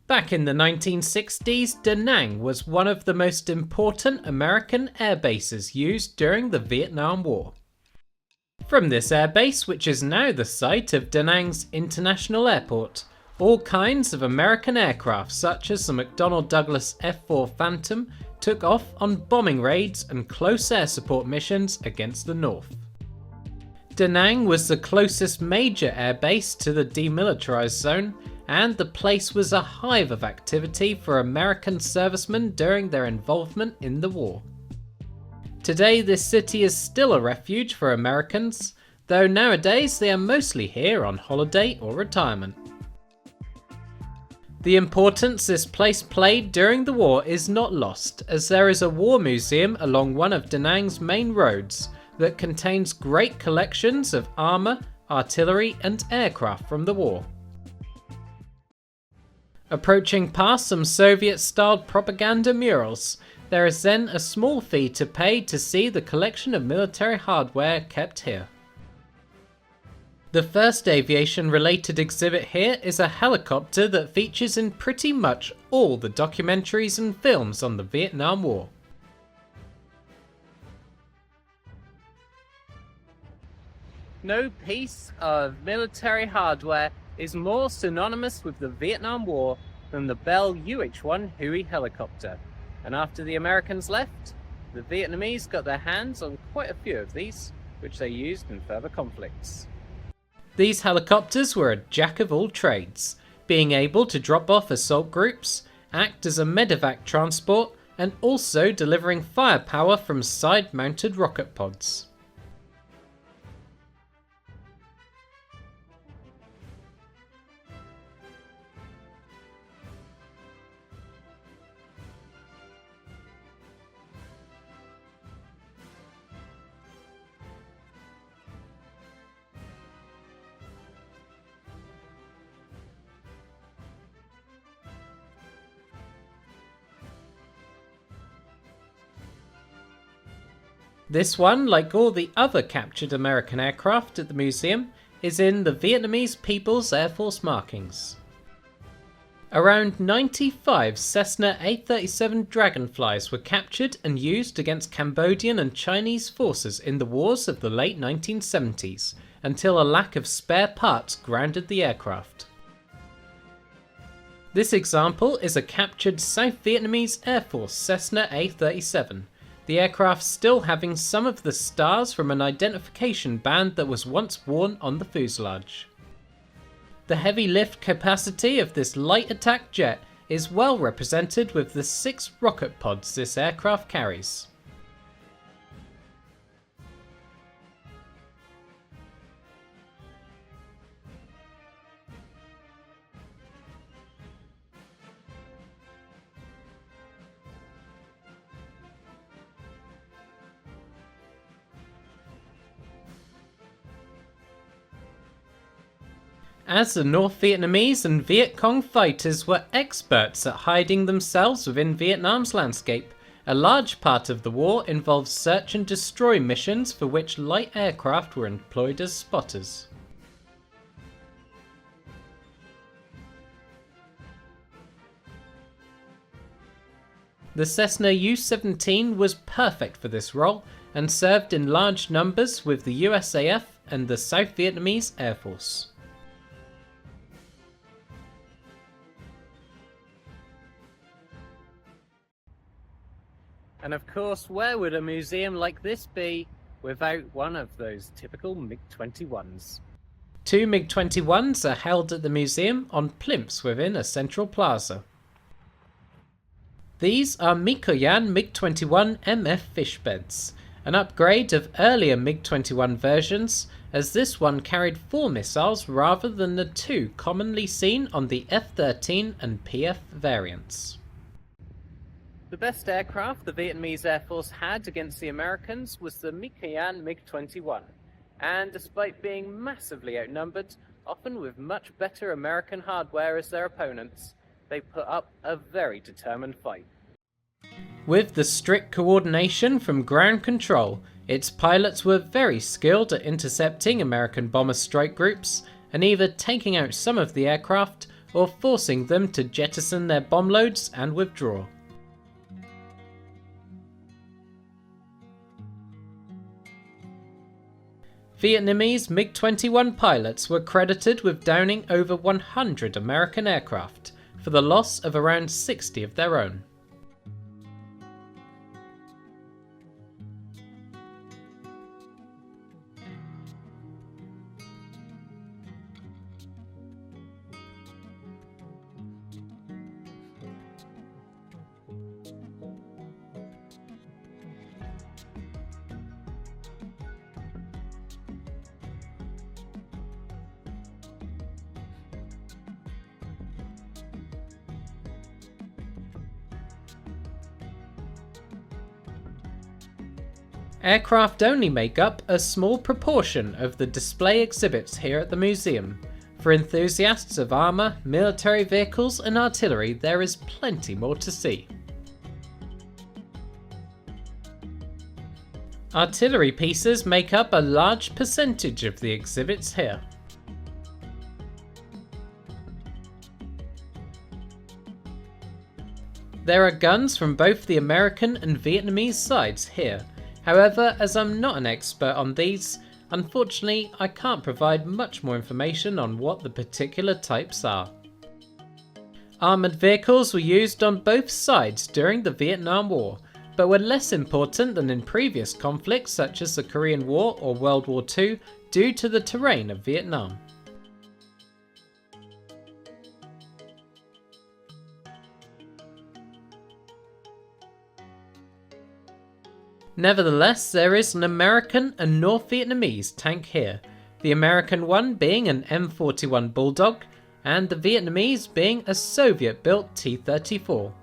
Back in the 1960s, Da Nang was one of the most important American air bases used during the Vietnam War. From this airbase, which is now the site of Da Nang's International Airport, all kinds of American aircraft such as the McDonnell Douglas F-4 Phantom took off on bombing raids and close air support missions against the North. Da Nang was the closest major airbase to the demilitarized zone, and the place was a hive of activity for American servicemen during their involvement in the war. Today this city is still a refuge for Americans, though nowadays they are mostly here on holiday or retirement. The importance this place played during the war is not lost, as there is a war museum along one of Da Nang's main roads that contains great collections of armour, artillery and aircraft from the war. Approaching past some Soviet-styled propaganda murals, there is then a small fee to pay to see the collection of military hardware kept here. The first aviation-related exhibit here is a helicopter that features in pretty much all the documentaries and films on the Vietnam War. No piece of military hardware is more synonymous with the Vietnam War than the Bell UH-1 Huey helicopter, and after the Americans left, the Vietnamese got their hands on quite a few of these, which they used in further conflicts. These helicopters were a jack of all trades, being able to drop off assault groups, act as a medevac transport, and also delivering firepower from side-mounted rocket pods. This one, like all the other captured American aircraft at the museum, is in the Vietnamese People's Air Force markings. Around 95 Cessna A37 Dragonflies were captured and used against Cambodian and Chinese forces in the wars of the late 1970s, until a lack of spare parts grounded the aircraft. This example is a captured South Vietnamese Air Force Cessna A37. The aircraft still having some of the stars from an identification band that was once worn on the fuselage. The heavy lift capacity of this light attack jet is well represented with the 6 rocket pods this aircraft carries. As the North Vietnamese and Viet Cong fighters were experts at hiding themselves within Vietnam's landscape, a large part of the war involved search and destroy missions for which light aircraft were employed as spotters. The Cessna U-17 was perfect for this role and served in large numbers with the USAF and the South Vietnamese Air Force. And of course, where would a museum like this be without one of those typical MiG-21s? 2 MiG-21s are held at the museum on plinths within a central plaza. These are Mikoyan MiG-21 MF fish beds, an upgrade of earlier MiG-21 versions, as this one carried 4 missiles rather than the 2 commonly seen on the F-13 and PF variants. The best aircraft the Vietnamese Air Force had against the Americans was the Mikoyan MiG-21, and despite being massively outnumbered, often with much better American hardware as their opponents, they put up a very determined fight. With the strict coordination from ground control, its pilots were very skilled at intercepting American bomber strike groups and either taking out some of the aircraft or forcing them to jettison their bomb loads and withdraw. Vietnamese MiG-21 pilots were credited with downing over 100 American aircraft, for the loss of around 60 of their own. Aircraft only make up a small proportion of the display exhibits here at the museum. For enthusiasts of armour, military vehicles and artillery, there is plenty more to see. Artillery pieces make up a large percentage of the exhibits here. There are guns from both the American and Vietnamese sides here. However, as I'm not an expert on these, unfortunately I can't provide much more information on what the particular types are. Armoured vehicles were used on both sides during the Vietnam War, but were less important than in previous conflicts such as the Korean War or World War II due to the terrain of Vietnam. Nevertheless, there is an American and North Vietnamese tank here, the American one being an M41 Bulldog, and the Vietnamese being a Soviet-built T-34.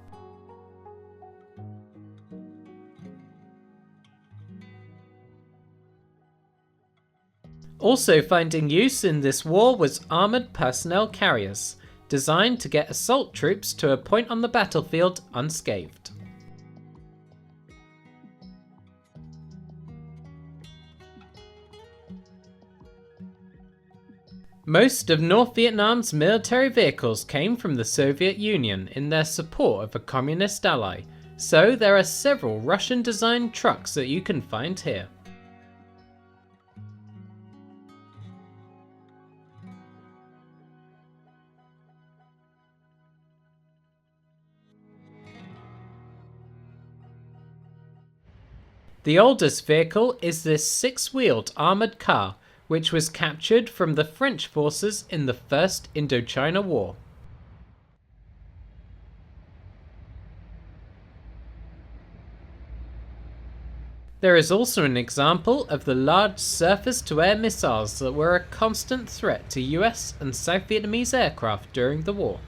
Also finding use in this war was armoured personnel carriers, designed to get assault troops to a point on the battlefield unscathed. Most of North Vietnam's military vehicles came from the Soviet Union in their support of a communist ally, so there are several Russian-designed trucks that you can find here. The oldest vehicle is this six-wheeled armoured car, which was captured from the French forces in the First Indochina War. There is also an example of the large surface-to-air missiles that were a constant threat to US and South Vietnamese aircraft during the war.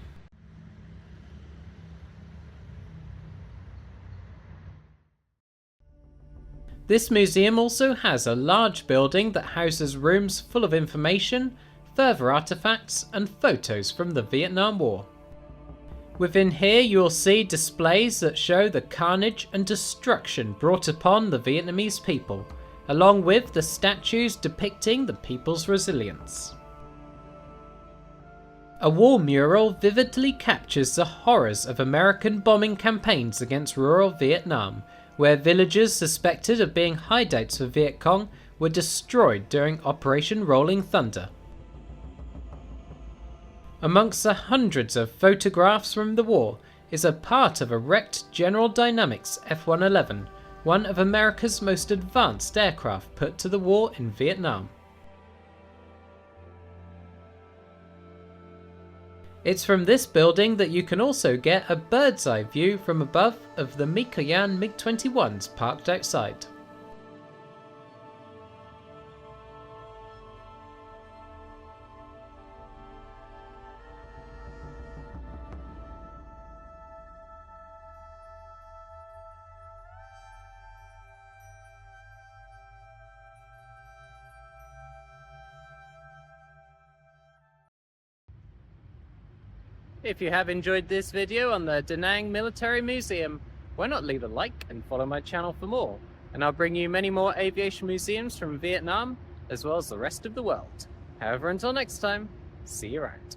This museum also has a large building that houses rooms full of information, further artifacts and photos from the Vietnam War. Within here you will see displays that show the carnage and destruction brought upon the Vietnamese people, along with the statues depicting the people's resilience. A wall mural vividly captures the horrors of American bombing campaigns against rural Vietnam, where villages suspected of being hideouts for Viet Cong were destroyed during Operation Rolling Thunder. Amongst the hundreds of photographs from the war is a part of a wrecked General Dynamics F-111, one of America's most advanced aircraft put to the war in Vietnam. It's from this building that you can also get a bird's eye view from above of the Mikoyan MiG-21s parked outside. If you have enjoyed this video on the Da Nang Military Museum, why not leave a like and follow my channel for more, and I'll bring you many more aviation museums from Vietnam, as well as the rest of the world. However, until next time, see you around.